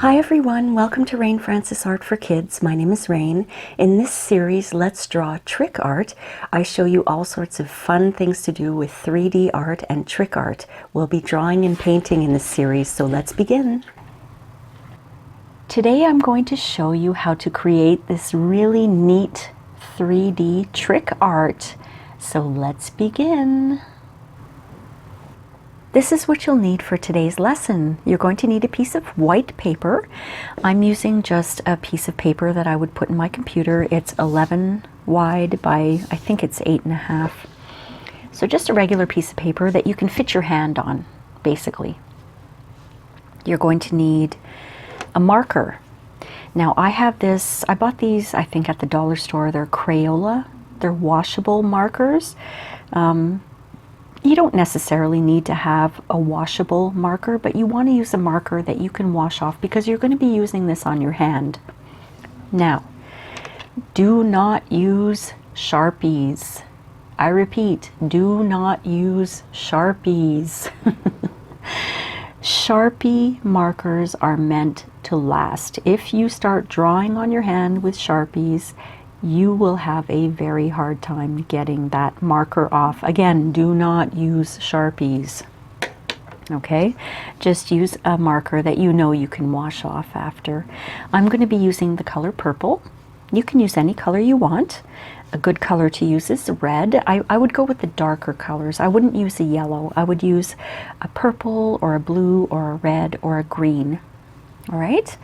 Hi everyone, welcome to Rain Francis Art for Kids. My name is Rain. In this series, Let's Draw Trick Art, I show you all sorts of fun things to do with 3D art and trick art. We'll be drawing and painting in this series, so let's begin. Today I'm going to show you how to create this really neat 3D trick art. So let's begin. This is what you'll need for today's lesson. You're going to need a piece of white paper. I'm using just a piece of paper that I would put in my computer. It's 11 wide by, I think it's 8.5. So just a regular piece of paper that you can fit your hand on, basically. You're going to need a marker. Now I have this, I bought these I think at the dollar store. They're Crayola. They're washable markers. You don't necessarily need to have a washable marker, but you want to use a marker that you can wash off because you're going to be using this on your hand. Now, do not use Sharpies. I repeat, do not use Sharpies. Sharpie markers are meant to last. If you start drawing on your hand with Sharpies, you will have a very hard time getting that marker off. Again, do not use Sharpies. Okay, just use a marker that you know you can wash off after. I'm going to be using the color purple. You can use any color you want. A good color to use is red. I would go with the darker colors. I wouldn't use a yellow. I would use a purple or a blue or a red or a green. All right,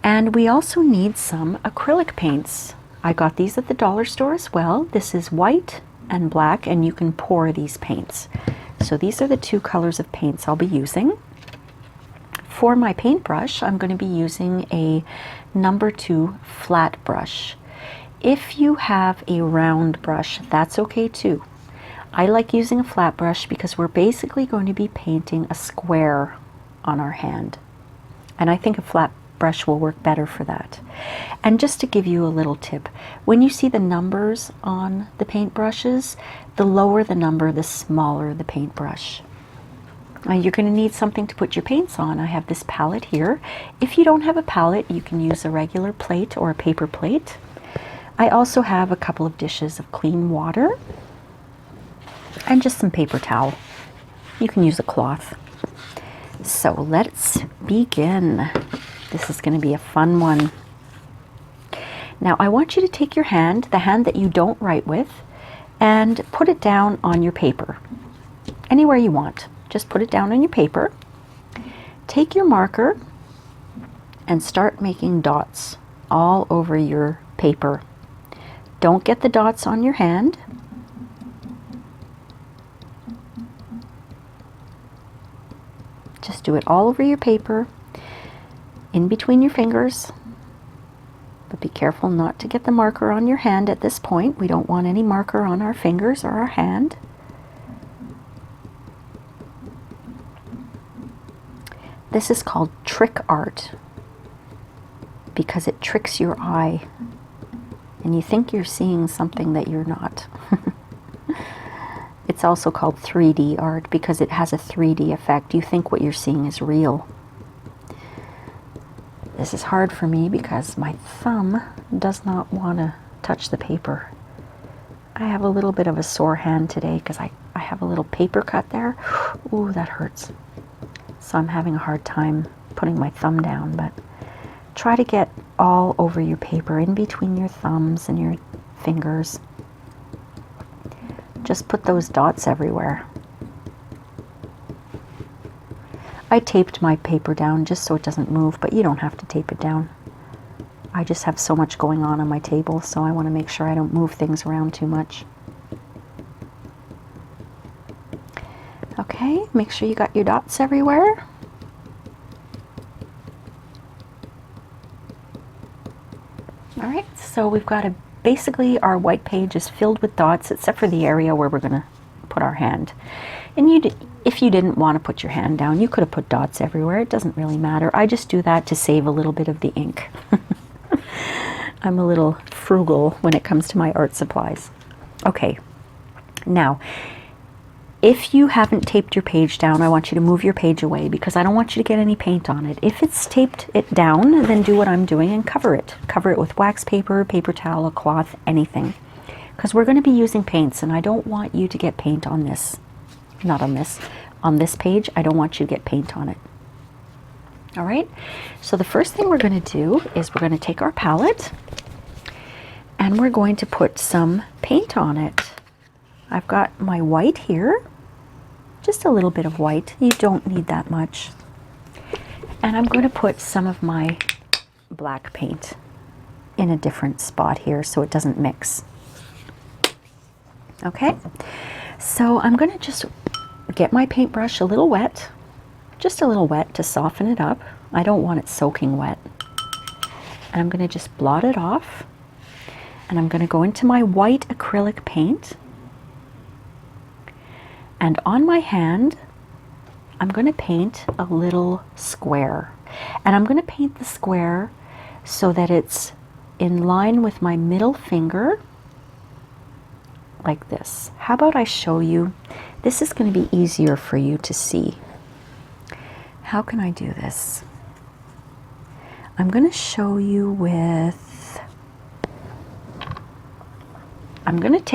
and we also need some acrylic paints. I got these at the dollar store as well. This is white and black, and you can pour these paints. So these are the two colors of paints I'll be using. For my paintbrush, I'm going to be using a number 2 flat brush. If you have a round brush, that's okay too. I like using a flat brush because we're basically going to be painting a square on our hand. And I think a flat brush will work better for that. And just to give you a little tip, when you see the numbers on the paintbrushes, the lower the number, the smaller the paintbrush. You're going to need something to put your paints on. I have this palette here. If you don't have a palette, you can use a regular plate or a paper plate. I also have a couple of dishes of clean water and just some paper towel. You can use a cloth. So let's begin. This is going to be a fun one. Now I want you to take your hand, the hand that you don't write with, and put it down on your paper. Anywhere you want. Just put it down on your paper. Take your marker and start making dots all over your paper. Don't get the dots on your hand. Just do it all over your paper, in between your fingers, but be careful not to get the marker on your hand at this point. We don't want any marker on our fingers or our hand. This is called trick art because it tricks your eye and you think you're seeing something that you're not. It's also called 3D art because it has a 3D effect. You think what you're seeing is real. This is hard for me because my thumb does not want to touch the paper. I have a little bit of a sore hand today because I have a little paper cut there. Ooh, that hurts. So I'm having a hard time putting my thumb down, but try to get all over your paper, in between your thumbs and your fingers. Just put those dots everywhere. I taped my paper down just so it doesn't move, but you don't have to tape it down. I just have so much going on my table, so I want to make sure I don't move things around too much. Okay, make sure you got your dots everywhere. All right, so we've got basically our white page is filled with dots except for the area where we're going to put our hand. And if you didn't want to put your hand down, you could have put dots everywhere. It doesn't really matter. I just do that to save a little bit of the ink. I'm a little frugal when it comes to my art supplies. Okay, now If you haven't taped your page down, I want you to move your page away because I don't want you to get any paint on it. If it's taped it down, then do what I'm doing and cover it. Cover it with wax paper, paper towel, a cloth, anything. Because we're going to be using paints and I don't want you to get paint on this. Not on this. On this page, I don't want you to get paint on it. All right? So the first thing we're going to do is we're going to take our palette and we're going to put some paint on it. I've got my white here, just a little bit of white. You don't need that much. And I'm going to put some of my black paint in a different spot here so it doesn't mix. Okay, so I'm going to just get my paintbrush a little wet, just a little wet to soften it up. I don't want it soaking wet. And I'm going to just blot it off. And I'm going to go into my white acrylic paint. And on my hand, I'm going to paint a little square. And I'm going to paint the square so that it's in line with my middle finger, like this. How about I show you? This is going to be easier for you to see. How can I do this? I'm going to show you with...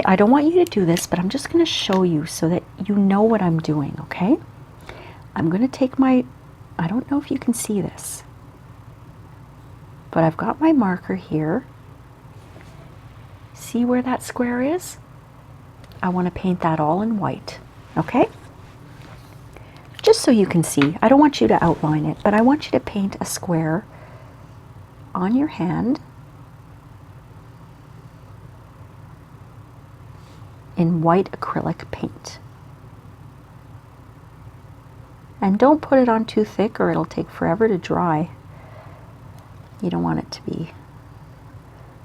I don't want you to do this, but I'm just going to show you so that you know what I'm doing, okay? I'm going to take my, I don't know if you can see this, but I've got my marker here. See where that square is? I want to paint that all in white, okay? Just so you can see. I don't want you to outline it, but I want you to paint a square on your hand in white acrylic paint. And don't put it on too thick or it'll take forever to dry. You don't want it to be,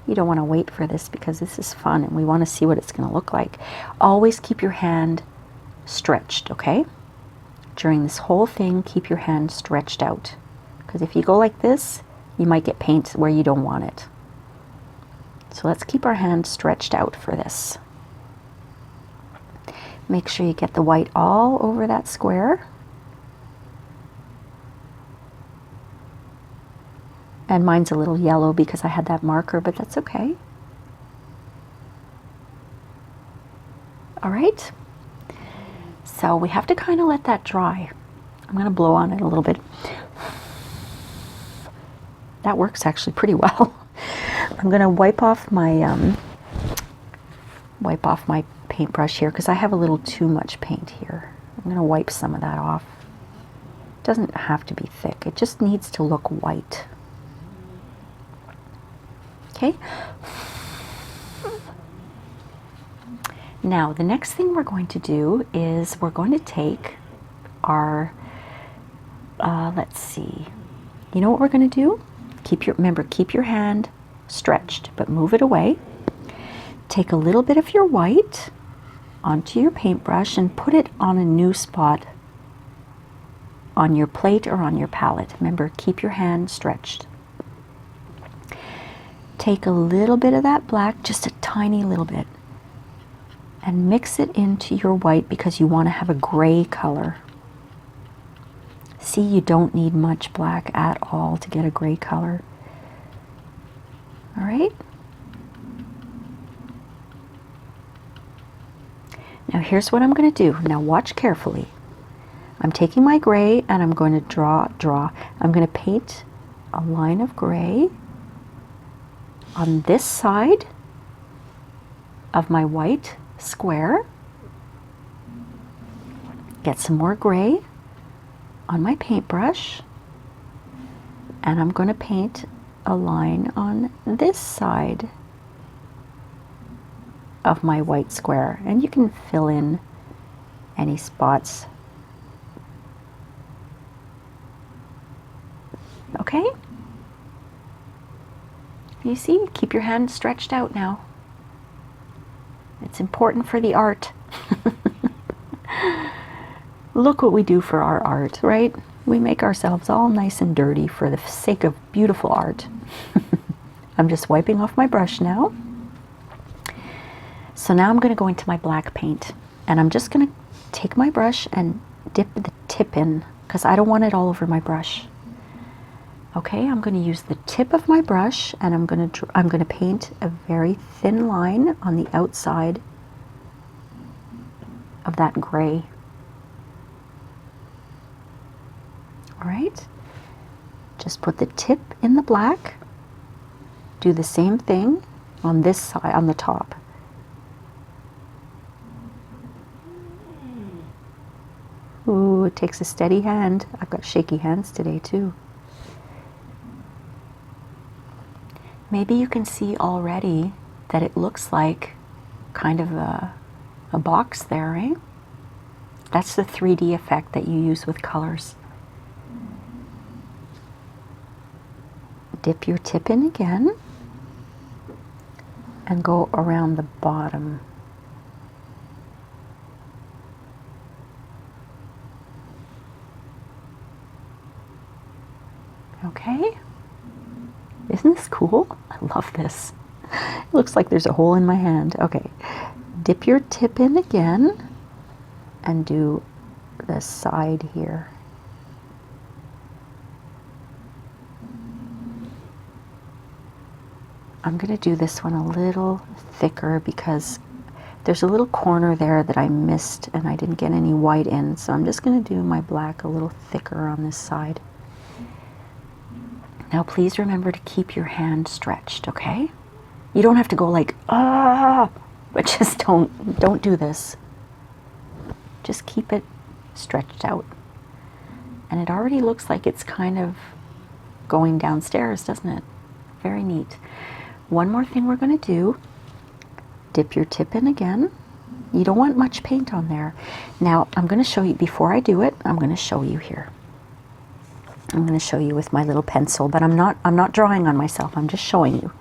you don't want to wait for this because this is fun and we want to see what it's going to look like. Always keep your hand stretched, okay? During this whole thing, keep your hand stretched out. Because if you go like this, you might get paint where you don't want it. So let's keep our hand stretched out for this. Make sure you get the white all over that square. And mine's a little yellow because I had that marker, but that's okay. All right. So we have to kind of let that dry. I'm going to blow on it a little bit. That works actually pretty well. I'm going to wipe off my paintbrush here because I have a little too much paint here. I'm going to wipe some of that off. It doesn't have to be thick. It just needs to look white. Okay. Now the next thing we're going to do is we're going to take our, let's see, you know what we're going to do? Remember, keep your hand stretched, but move it away. Take a little bit of your white onto your paintbrush and put it on a new spot on your plate or on your palette. Remember, keep your hand stretched. Take a little bit of that black, just a tiny little bit, and mix it into your white because you want to have a gray color. See, you don't need much black at all to get a gray color. All right? Now here's what I'm going to do. Now watch carefully. I'm taking my gray and I'm going to draw. I'm going to paint a line of gray on this side of my white square. Get some more gray on my paintbrush, and I'm going to paint a line on this side of my white square, and you can fill in any spots. Okay? You see, keep your hand stretched out now. It's important for the art. Look what we do for our art, right? We make ourselves all nice and dirty for the sake of beautiful art. I'm just wiping off my brush now. So now I'm going to go into my black paint, and I'm just going to take my brush and dip the tip in, because I don't want it all over my brush. Okay, I'm going to use the tip of my brush, and I'm going to paint a very thin line on the outside of that gray. All right, just put the tip in the black. Do the same thing on this side, on the top. Ooh, it takes a steady hand. I've got shaky hands today too. Maybe you can see already that it looks like kind of a box there, right? That's the 3D effect that you use with colors. Dip your tip in again and go around the bottom. Okay, isn't this cool? I love this. It looks like there's a hole in my hand. Okay, dip your tip in again and do the side here. I'm going to do this one a little thicker because there's a little corner there that I missed and I didn't get any white in, so I'm just going to do my black a little thicker on this side. Now please remember to keep your hand stretched, okay? You don't have to go like, ah, but just don't do this. Just keep it stretched out. And it already looks like it's kind of going downstairs, doesn't it? Very neat. One more thing we're going to do, dip your tip in again. You don't want much paint on there. Now I'm going to show you, before I do it, I'm going to show you here. I'm going to show you with my little pencil, but I'm not drawing on myself. I'm just showing you.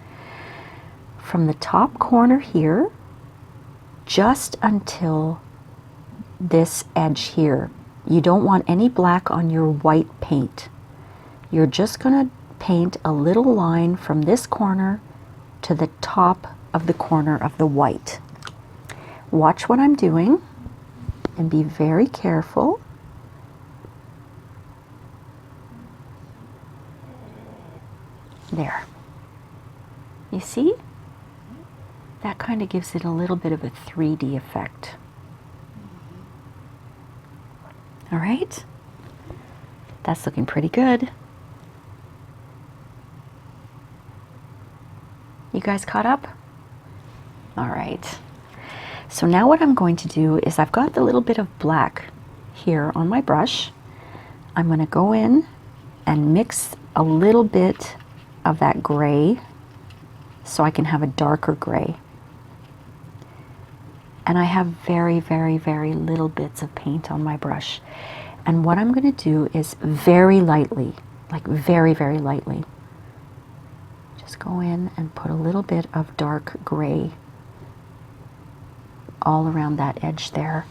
From the top corner here, just until this edge here, you don't want any black on your white paint. You're just going to paint a little line from this corner to the top of the corner of the white. Watch what I'm doing and be very careful. There. You see? That kind of gives it a little bit of a 3D effect. All right? That's looking pretty good. You guys caught up? All right. So now what I'm going to do is I've got the little bit of black here on my brush. I'm going to go in and mix a little bit of that gray so I can have a darker gray. And I have very, very, very little bits of paint on my brush. And what I'm going to do is very lightly, like very, very lightly, just go in and put a little bit of dark gray all around that edge there.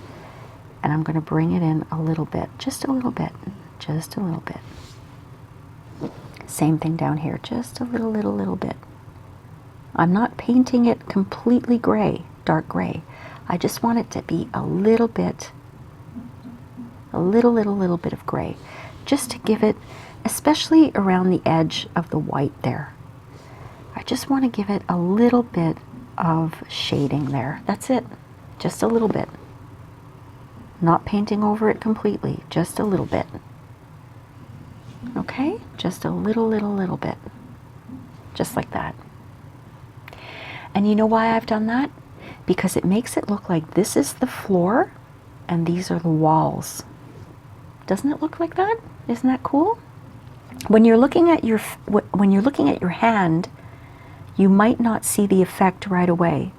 And I'm going to bring it in a little bit, just a little bit, just a little bit. Same thing down here, just a little bit. I'm not painting it completely gray, dark gray. I just want it to be a little bit, a little bit of gray, just to give it, especially around the edge of the white there. I just want to give it a little bit of shading there. That's it, just a little bit. Not painting over it completely, just a little bit. Okay, just a little bit, just like that. And you know why I've done that? Because it makes it look like this is the floor and these are the walls. Doesn't it look like that? Isn't that cool? When you're looking at your hand, you might not see the effect right away.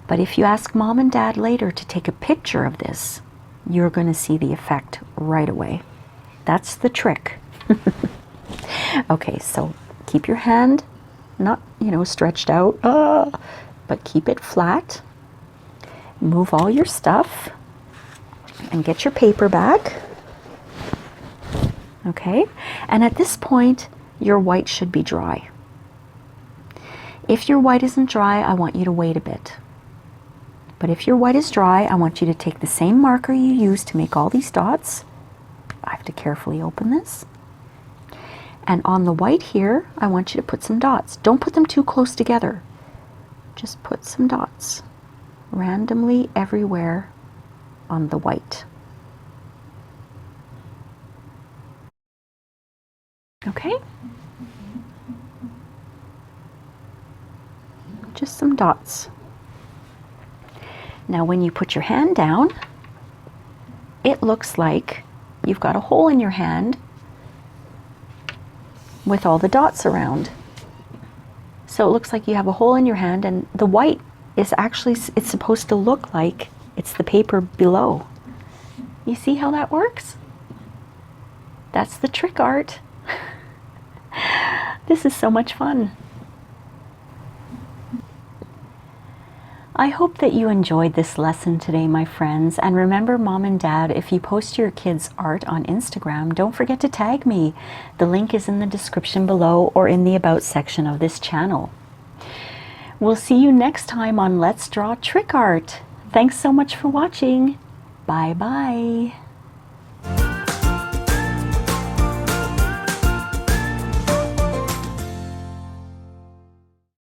But if you ask Mom and Dad later to take a picture of this, you're going to see the effect right away. That's the trick. Okay, so keep your hand not, stretched out, but keep it flat. Move all your stuff and get your paper back. Okay, and at this point, your white should be dry. If your white isn't dry, I want you to wait a bit. But if your white is dry, I want you to take the same marker you used to make all these dots. I have to carefully open this. And on the white here, I want you to put some dots. Don't put them too close together. Just put some dots randomly everywhere on the white. Okay? Just some dots. Now when you put your hand down, it looks like you've got a hole in your hand with all the dots around. So it looks like you have a hole in your hand, and the white is actually, it's supposed to look like it's the paper below. You see how that works? That's the trick art. This is so much fun. I hope that you enjoyed this lesson today, my friends. And remember, Mom and Dad, if you post your kids' art on Instagram, don't forget to tag me. The link is in the description below or in the About section of this channel. We'll see you next time on Let's Draw Trick Art. Thanks so much for watching. Bye-bye.